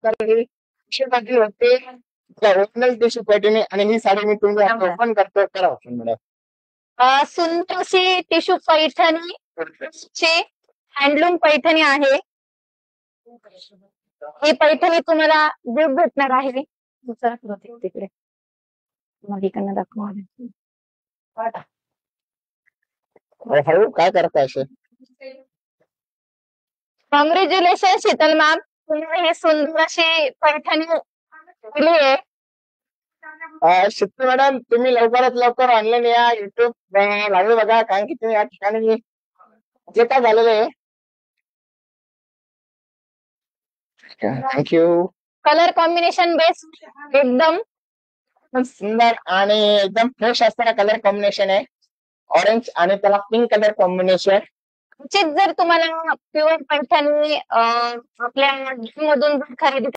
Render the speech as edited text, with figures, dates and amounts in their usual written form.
तर ही अशी बाकी होते ओरिजिनल टिश्यू पैठणी आणि ही साडी मी तुम्हाला ओपन करतो करा ऑप्शन मॅडम. सुंदर अशी टिश्यू पैठणी ची हँडलूम पैठणी आहे. ही पैठणी तुम्हाला गिफ्ट भेटणार आहे. तिकडे मालिकांना दाखवा. हळू काय करता असे कॉंग्रॅच्युलेशन शीतल मॅम, तुम्ही ही सुंदर अशी पैठणी दिली आहे. शीतल मॅडम तुम्ही लवकरात लवकर ऑनलाईन या युट्यूब लागू बघा कारण की तुम्ही या ठिकाणी जे काय झालेलं आहे. थँक्यू. कलर कॉम्बिनेशन बेस्ट एकदम सुंदर आणि एकदम फ्रेश असणारा कलर कॉम्बिनेशन आहे. ऑरेंज आणि त्याला पिंक कलर कॉम्बिनेशन. जर तुम्हाला प्युअर पैठणी आपल्या मधून खरेदी